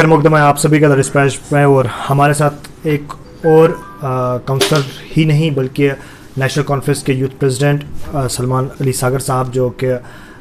खैर मुकदमा है आप सभी का द डिस्पैच में। और हमारे साथ एक और काउंसलर ही नहीं बल्कि नेशनल कॉन्फ्रेंस के यूथ प्रेसिडेंट सलमान अली सागर साहब, जो कि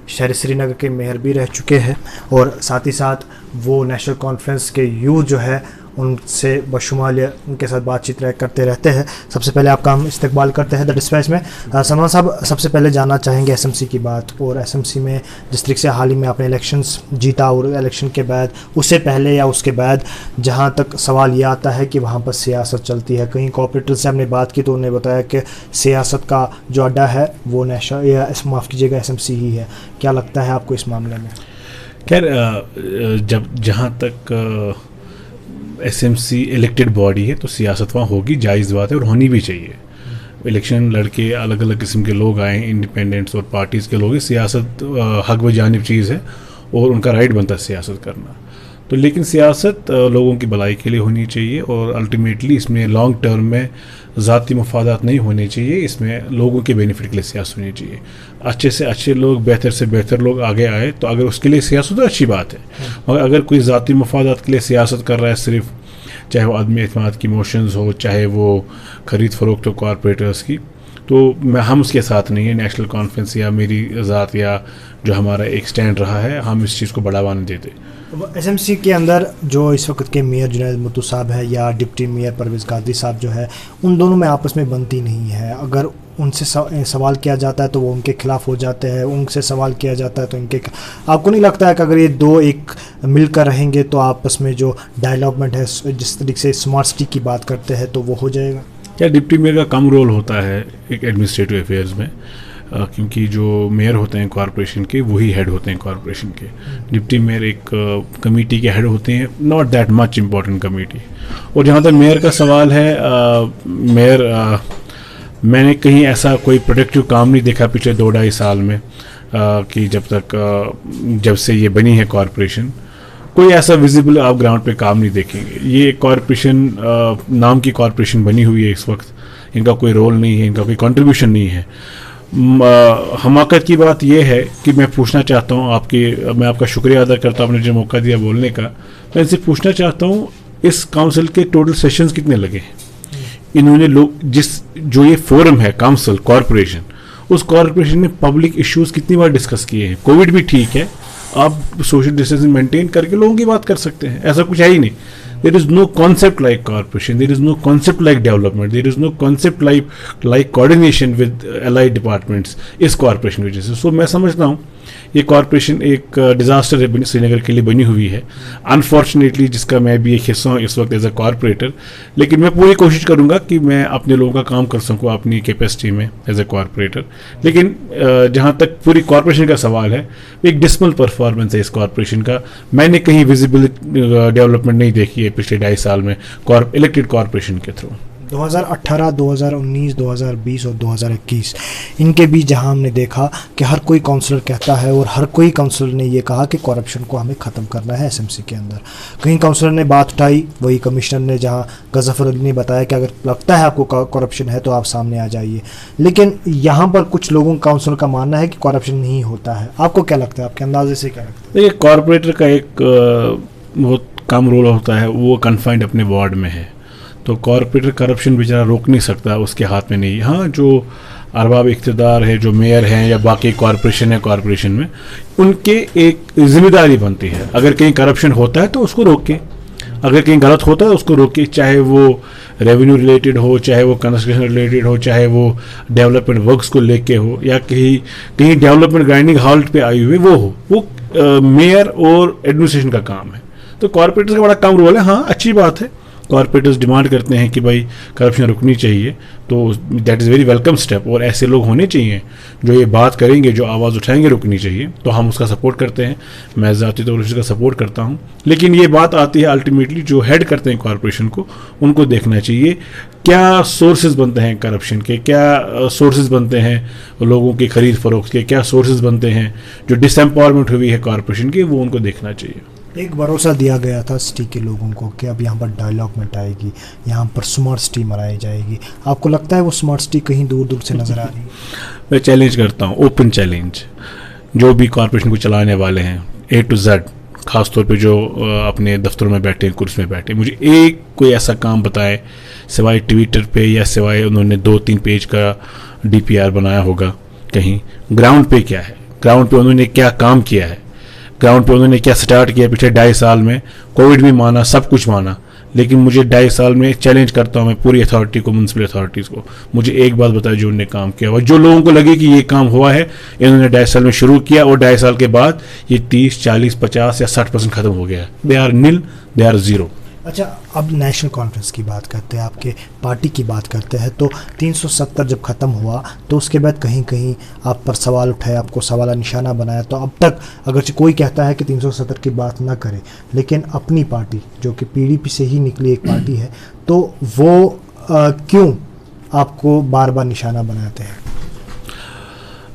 शहर श्रीनगर के मेयर भी रह चुके हैं और साथ ही साथ वो नेशनल कॉन्फ्रेंस के यूथ जो है उनसे बशुमाल उनके साथ बातचीत करते रहते हैं। सबसे पहले आपका हम इस्तकबाल करते हैं द डिस्पैच में। सलमान साहब, सबसे पहले जानना चाहेंगे एसएमसी की बात, और एसएमसी में जिस तरीके से हाल ही में आपने इलेक्शंस जीता और इलेक्शन के बाद, उससे पहले या उसके बाद, जहां तक सवाल ये आता है कि वहां पर सियासत चलती है। कहीं कॉर्पोरेटर से हमने बात की तो उन्होंने बताया कि सियासत का जो अड्डा है वो नेशनल या माफ़ कीजिएगा एसएमसी ही है। क्या लगता है आपको इस मामले में? खैर, जहाँ तक एसएमसी इलेक्टेड बॉडी है तो सियासत वहाँ होगी, जायज़ बात है और होनी भी चाहिए। इलेक्शन लड़के अलग अलग किस्म के लोग आए, इंडिपेंडेंट्स और पार्टीज़ के लोग हैं। सियासत हक व जानिब चीज़ है और उनका राइट बनता है सियासत करना। तो लेकिन सियासत लोगों की भलाई के लिए होनी चाहिए और अल्टीमेटली इसमें लॉन्ग टर्म में ज़ाती मफादात नहीं होने चाहिए, इसमें लोगों के बेनिफिट के लिए सियासत होनी चाहिए। अच्छे से अच्छे लोग, बेहतर से बेहतर लोग आगे आए तो अगर उसके लिए सियासत तो अच्छी बात है, मगर अगर कोई ज़ाती मफादात के लिए सियासत कर रहा है सिर्फ, चाहे वो आदमी एतमाद की मोशंस हो, चाहे वो ख़रीद फरोख्त हो कॉरपोरेटर्स की, तो हम उसके साथ नहीं है। नेशनल कॉन्फ्रेंस या मेरी ज़ात या जो हमारा एक स्टैंड रहा है, हम इस चीज़ को बढ़ावा नहीं देते। एसएमसी के अंदर जो इस वक्त के मेयर जुनैद मुत्तू साहब है या डिप्टी मेयर परवेज़ कादरी साहब जो है, उन दोनों में आपस में बनती नहीं है। अगर उनसे सवाल किया जाता है तो वो उनके खिलाफ हो जाते हैं, उनसे सवाल किया जाता है तो इनके। आपको नहीं लगता है कि अगर ये दो एक मिलकर रहेंगे तो आपस में जो डेवलपमेंट है, जिस तरीके से स्मार्ट सिटी की बात करते हैं, तो वो हो जाएगा? क्या डिप्टी मेयर का कम रोल होता है एक एडमिनिस्ट्रेटिव अफेयर्स में, क्योंकि जो मेयर होते हैं कॉरपोरेशन के वही हेड होते हैं कॉरपोरेशन के। डिप्टी मेयर एक कमेटी के हेड होते हैं, not that much important committee. और जहाँ तक मेयर का सवाल है, मैंने कहीं ऐसा कोई प्रोडक्टिव काम नहीं देखा पिछले 2-2.5 साल में कि जब से ये बनी है कॉरपोरेशन, कोई ऐसा विजिबल आप ग्राउंड पे काम नहीं देखेंगे। ये कॉरपोरेशन नाम की कॉरपोरेशन बनी हुई है इस वक्त, इनका कोई रोल नहीं है, इनका कोई कंट्रीब्यूशन नहीं है। हमाकत की बात यह है कि मैं पूछना चाहता हूँ मैं आपका शुक्रिया अदा करता हूँ आपने जो मौका दिया बोलने का। मैं इनसे पूछना चाहता हूँ, इस काउंसिल के टोटल सेशंस कितने लगे हैं? इन्होंने जो ये फोरम है काउंसिल कॉरपोरेशन, उस कॉरपोरेशन में पब्लिक इश्यूज कितनी बार डिस्कस किए हैं? कोविड भी ठीक है, आप सोशल डिस्टेंसिंग मेंटेन करके लोगों की बात कर सकते हैं, ऐसा कुछ है ही नहीं। There is no concept like corporation. There is no concept like development. There is no concept like coordination with allied departments इस कॉरपोरेशन की वजह से। सो मैं समझता हूँ ये कॉरपोरेशन एक डिज़ास्टर है श्रीनगर के लिए बनी हुई है, अनफॉर्चुनेटली, जिसका मैं भी एक हिस्सा हूँ इस वक्त एज अ कॉरपोरेटर। लेकिन मैं पूरी कोशिश करूँगा कि मैं अपने लोगों का काम कर सकूँ अपनी कैपेसिटी में एज अ कॉरपोरेटर। लेकिन जहाँ तक पूरी कॉरपोरेशन का सवाल है, एक डिस्मल परफॉर्मेंस है इस कॉरपोरेशन का। मैंने कहीं विजिबल डेवलपमेंट नहीं देखी है पिछले 2.5 साल में इलेक्टेड कॉरपोरेशन के थ्रू। 2018, 2019, 2020 और 2021 इनके बीच जहां हमने देखा कि हर कोई काउंसलर कहता है और हर कोई काउंसलर ने ये कहा कि करप्शन को हमें ख़त्म करना है एसएमसी के अंदर। कहीं काउंसलर ने बात उठाई, वही कमिश्नर ने, जहां गज़फ़र अली ने बताया कि अगर लगता है आपको करप्शन है तो आप सामने आ जाइए। लेकिन यहाँ पर कुछ लोगों काउंसलर का मानना है कि करप्शन नहीं होता है। आपको क्या लगता है, आपके अंदाजे से क्या लगता है? देखिए, कॉरपोरेटर का एक बहुत कम रोल होता है, वो कन्फाइंड अपने वार्ड में है, तो कॉरपोरेटर करप्शन बेचारा रोक नहीं सकता, उसके हाथ में नहीं। हाँ, जो अरबाब इख्तिदार है, जो मेयर हैं या बाकी कॉरपोरेशन है कॉरपोरेशन में, उनके एक जिम्मेदारी बनती है, अगर कहीं करप्शन होता है तो उसको रोके, अगर कहीं गलत होता है उसको रोके, चाहे वो रेवेन्यू रिलेटेड हो, चाहे वो कंस्ट्रक्शन रिलेटेड हो, चाहे वो डेवलपमेंट वर्क्स को लेके हो, या कहीं डेवलपमेंट ग्राइंडिंग हाल्ट पे आई हुई वो मेयर और एडमिनिस्ट्रेशन का काम है। तो कॉरपोरेटर्स का बड़ा कम रोल है। हाँ, अच्छी बात है, कॉरपोरेटर्स डिमांड करते हैं कि भाई करप्शन रुकनी चाहिए, तो that is very welcome step, और ऐसे लोग होने चाहिए जो ये बात करेंगे, जो आवाज़ उठाएंगे, रुकनी चाहिए, तो हम उसका सपोर्ट करते हैं। मैं ज़ाती तौर पर उसका सपोर्ट करता हूँ। लेकिन ये बात आती है अल्टीमेटली जो हेड करते हैं कॉरपोरेशन को, उनको देखना चाहिए क्या सोर्सेज बनते हैं करप्शन के, क्या सोर्सेज बनते हैं लोगों की खरीद फरोख्त के, क्या सोर्सेज बनते हैं जो डिसएम्पावरमेंट हुई है कॉरपोरेशन की, वो उनको देखना चाहिए। एक भरोसा दिया गया था सिटी के लोगों को कि अब यहाँ पर डेवलपमेंट आएगी, यहाँ पर स्मार्ट सिटी बनाई जाएगी। आपको लगता है वो स्मार्ट सिटी कहीं दूर दूर से नज़र आ रही है? मैं चैलेंज करता हूँ, ओपन चैलेंज, जो भी कॉरपोरेशन को चलाने वाले हैं A to Z ख़ास तौर पे जो अपने दफ्तरों में बैठे हैं, कुर्सी में बैठे, मुझे एक कोई ऐसा काम बताए सिवाय ट्विटर पे या सिवाय उन्होंने 2-3 पेज का DPR बनाया होगा कहीं। ग्राउंड पे क्या है, ग्राउंड पे उन्होंने क्या काम किया है, ग्राउंड पे उन्होंने क्या स्टार्ट किया पिछले 2.5 साल में। कोविड भी माना, सब कुछ माना, लेकिन मुझे 2.5 साल में चैलेंज करता हूँ मैं पूरी अथॉरिटी को, म्यूनसिपल अथॉरिटीज़ को, मुझे एक बात बताए जो उन्होंने काम किया हुआ, जो लोगों को लगे कि ये काम हुआ है, इन्होंने 2.5 साल में शुरू किया और 2.5 साल के बाद ये 30, 40, 50 या 60% खत्म हो गया। They are nil, they are zero. अच्छा, अब नेशनल कॉन्फ्रेंस की बात करते हैं, आपके पार्टी की बात करते हैं, तो 370 जब ख़त्म हुआ तो उसके बाद कहीं कहीं आप पर सवाल उठाए, आपको सवाल निशाना बनाया। तो अब तक अगरचे कोई कहता है कि 370 की बात ना करे, लेकिन अपनी पार्टी जो कि PDP से ही निकली एक पार्टी है, तो वो क्यों आपको बार बार निशाना बनाते हैं?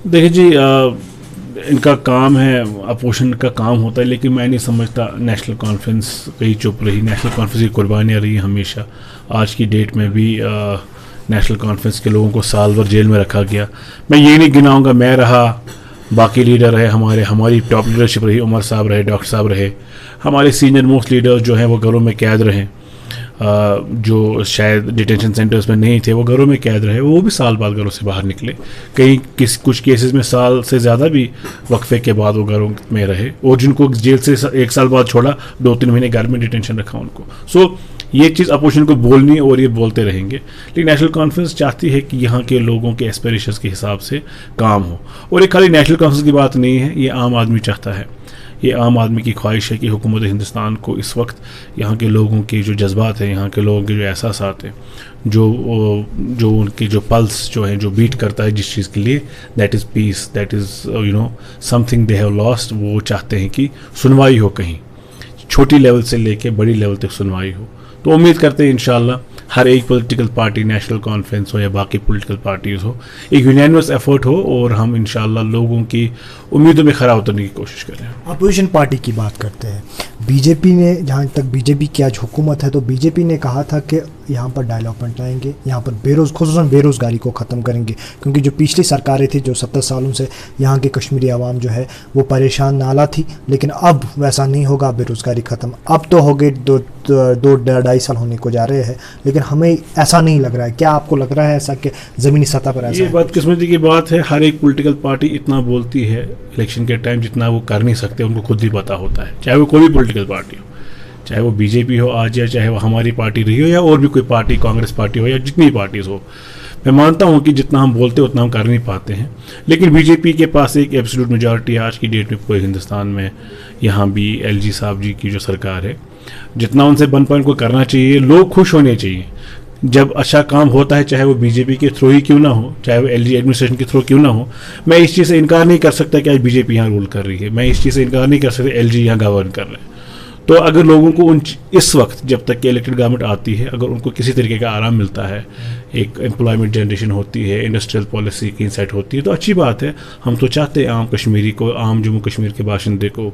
देखिए जी, इनका काम है, अपोजिशन का काम होता है, लेकिन मैं नहीं समझता नेशनल कॉन्फ्रेंस कहीं चुप रही। नेशनल कॉन्फ्रेंस की कुर्बानियाँ रही हमेशा। आज की डेट में भी नेशनल कॉन्फ्रेंस के लोगों को साल भर जेल में रखा गया। मैं ये नहीं गिनाऊंगा, मैं रहा, बाकी लीडर रहे, हमारी टॉप लीडरशिप रही, उमर साहब रहे, डॉक्टर साहब रहे, हमारे सीनियर मोस्ट लीडर्स जो हैं वो घरों में कैद रहे, जो शायद डिटेंशन सेंटर्स में नहीं थे वो घरों में कैद रहे, वो भी साल बाद घरों से बाहर निकले। कहीं कुछ केसेस में साल से ज़्यादा भी वक्फे के बाद वो घरों में रहे, और जिनको जेल से 1 साल बाद छोड़ा, 2-3 महीने घर में डिटेंशन रखा उनको। सो ये चीज़ अपोजिशन को बोलनी है और ये बोलते रहेंगे, लेकिन नेशनल कॉन्फ्रेंस चाहती है कि यहाँ के लोगों के एस्पिरेशंस के हिसाब से काम हो। और ये खाली नेशनल कॉन्फ्रेंस की बात नहीं है, ये आम आदमी चाहता है। ये आम आदमी की ख्वाहिश है कि हुकूमत हिंदुस्तान को इस वक्त यहाँ के लोगों के जो जज्बात हैं, यहाँ के लोगों के जो एहसासात हैं, जो उनके जो पल्स जो है, जो बीट करता है जिस चीज़ के लिए, that is piece, that is something they have lost, वो चाहते हैं कि सुनवाई हो, कहीं छोटी लेवल से लेके बड़ी लेवल तक सुनवाई हो। तो उम्मीद करते हैं इंशाल्लाह हर एक पॉलिटिकल पार्टी, नेशनल कॉन्फ्रेंस हो या बाकी पॉलिटिकल पार्टीज़ हो, एक यूनानिमस एफर्ट हो और हम इंशाल्लाह लोगों की उम्मीदों में खरा उतरने की कोशिश करें। अपोजिशन पार्टी की बात करते हैं, बीजेपी ने, जहाँ तक बीजेपी की आज हुकूमत है, तो बीजेपी ने कहा था कि यहाँ पर डेवलपमेंट लाएंगे, यहाँ पर खुसूसन बेरोज़गारी को ख़त्म करेंगे, क्योंकि जो पिछली सरकारें थी जो 70 सालों से यहाँ की कश्मीरी आवाम जो है वो परेशान नाला थी, लेकिन अब वैसा नहीं होगा, बेरोज़गारी ख़त्म। अब तो हो गए 2-2.5 साल होने को जा रहे हैं, लेकिन हमें ऐसा नहीं लग रहा है। क्या आपको लग रहा है ऐसा कि ज़मीनी सतह पर ऐसा? ये बदकिस्मती की बात है, हर एक पॉलिटिकल पार्टी इतना बोलती है इलेक्शन के टाइम जितना वो कर नहीं सकते, उनको खुद ही पता होता है, चाहे वो कोई भी पॉलिटिकल पार्टी हो, चाहे वो बीजेपी हो आज या चाहे वो हमारी पार्टी रही हो या और भी कोई पार्टी, कांग्रेस पार्टी हो या जितनी पार्टीज हो। मैं मानता हूँ कि जितना हम बोलते हैं उतना हम कर नहीं पाते हैं, लेकिन बीजेपी के पास एक एब्सोल्यूट मेजॉरिटी आज की डेट में पूरे हिंदुस्तान में, यहाँ भी LG साहब जी की जो सरकार है, जितना उनसे बन पाए उनको करना चाहिए, लोग खुश होने चाहिए। जब अच्छा काम होता है, चाहे वो बीजेपी के थ्रू ही क्यों ना हो, चाहे वो LG एडमिनिस्ट्रेशन के थ्रू क्यों ना हो, मैं इस चीज़ से इनकार नहीं कर सकता कि आज बीजेपी यहाँ रूल कर रही है, मैं इस चीज़ से इनकार नहीं कर सकता LG यहाँ गवर्न कर रहे हैं। तो अगर लोगों को इस वक्त जब तक कि इलेक्टेड गवर्नमेंट आती है, अगर उनको किसी तरीके का आराम मिलता है, एक एम्प्लॉयमेंट जनरेशन होती है, इंडस्ट्रियल पॉलिसी की इंसाइट होती है, तो अच्छी बात है। हम तो चाहते हैं आम कश्मीरी को, आम जम्मू कश्मीर के बाशिंदे को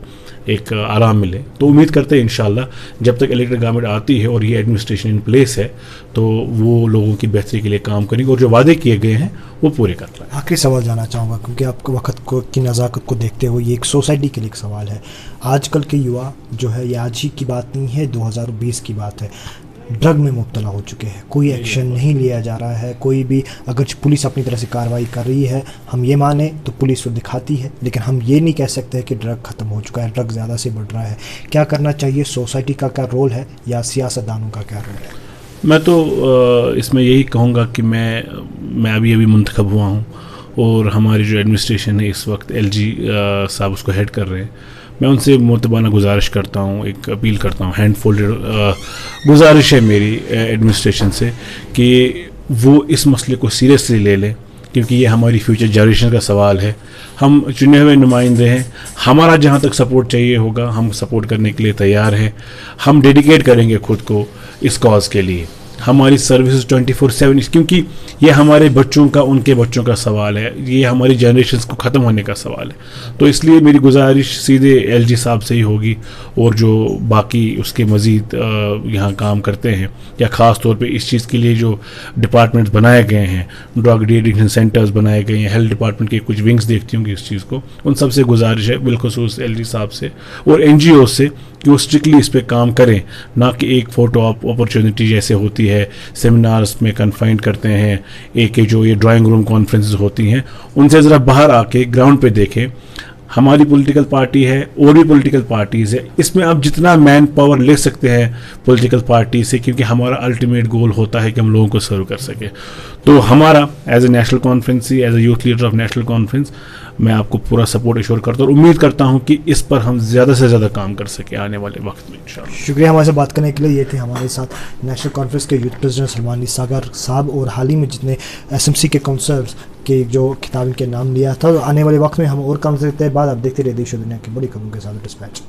एक आराम मिले। तो उम्मीद करते हैं इंशाल्लाह जब तक इलेक्टेड गवर्नमेंट आती है और ये एडमिनिस्ट्रेशन इन प्लेस है, तो वो लोगों की बेहतरी के लिए काम करेंगे और जो वादे किए गए हैं वो पूरे कर पाए। आखिरी सवाल जानना चाहूँगा, क्योंकि आपके वक्त को की नज़ाकत को देखते हुए ये एक सोसाइटी के लिए एक सवाल है। आजकल के युवा जो है, ये आज ही की बात नहीं है, 2020 की बात है, ड्रग में मुब्तला हो चुके हैं, कोई एक्शन नहीं लिया जा रहा है। कोई भी, अगर पुलिस अपनी तरह से कार्रवाई कर रही है, हम ये माने तो पुलिस तो दिखाती है, लेकिन हम ये नहीं कह सकते कि ड्रग ख़त्म हो चुका है, ड्रग ज़्यादा से बढ़ रहा है। क्या करना चाहिए? सोसाइटी का क्या रोल है या सियासतदानों का क्या रोल है? मैं तो इसमें यही कहूँगा कि मैं अभी मुंतखब हुआ हूँ और हमारी जो एडमिनिस्ट्रेशन है इस वक्त LG साहब उसको हेड कर रहे हैं। मैं उनसे मोतबाना गुजारिश करता हूँ, एक अपील करता हूँ, हैंड फोल्डेड गुजारिश है मेरी एडमिनिस्ट्रेशन से कि वो इस मसले को सीरियसली ले लें, क्योंकि ये हमारी फ्यूचर जनरेशन का सवाल है। हम चुने हुए नुमाइंदे हैं, हमारा जहाँ तक सपोर्ट चाहिए होगा हम सपोर्ट करने के लिए तैयार हैं। हम डेडिकेट करेंगे खुद को इस कॉज के लिए। हमारी सर्विसेज 24/7, क्योंकि ये हमारे बच्चों का, उनके बच्चों का सवाल है, ये हमारी जनरेशन्स को ख़त्म होने का सवाल है। तो इसलिए मेरी गुजारिश सीधे LG साहब से ही होगी, और जो बाकी उसके मज़ीद यहाँ काम करते हैं, या ख़ास तौर पे इस चीज़ के लिए जो डिपार्टमेंट्स बनाए गए हैं, ड्रग डी-एडिक्शन सेंटर्स बनाए गए हैं, हेल्थ डिपार्टमेंट के कुछ विंग्स देखती होंगी इस चीज़ को, उन सबसे गुजारिश है बिलखुसूस LG साहब से और NGO से कि वो स्ट्रिक्टली इस पे काम करें, ना कि एक फ़ोटो अपॉर्चुनिटी जैसे होती है, सेमिनार्स में कन्फाइंड करते हैं, एक जो ये ड्राइंग रूम कॉन्फ्रेंसेस होती हैं, उनसे ज़रा बाहर आके ग्राउंड पे देखें। हमारी पॉलिटिकल पार्टी है और भी पॉलिटिकल पार्टीज़ है, इसमें आप जितना मैन पावर ले सकते हैं पॉलिटिकल पार्टी से, क्योंकि हमारा अल्टीमेट गोल होता है कि हम लोगों को सर्व कर सके। तो हमारा as a national conference, as a youth leader of national conference, मैं आपको पूरा सपोर्ट एश्योर करता हूँ और उम्मीद करता हूँ कि इस पर हम ज़्यादा से ज़्यादा काम कर सकें आने वाले वक्त में इंशाल्लाह। शुक्रिया हमारे से बात करने के लिए। ये थे हमारे साथ नेशनल कॉन्फ्रेंस के यूथ प्रेसिडेंट सलमान अली सागर साहब, और हाल ही में जितने SMC के काउंसलर्स के जो खिताब इनके नाम लिया था। आने वाले वक्त में हम और काम करते हैं। बाद आप देखते रहिए देश और दुनिया की बड़ी खबरों के साथ डिस्पैच।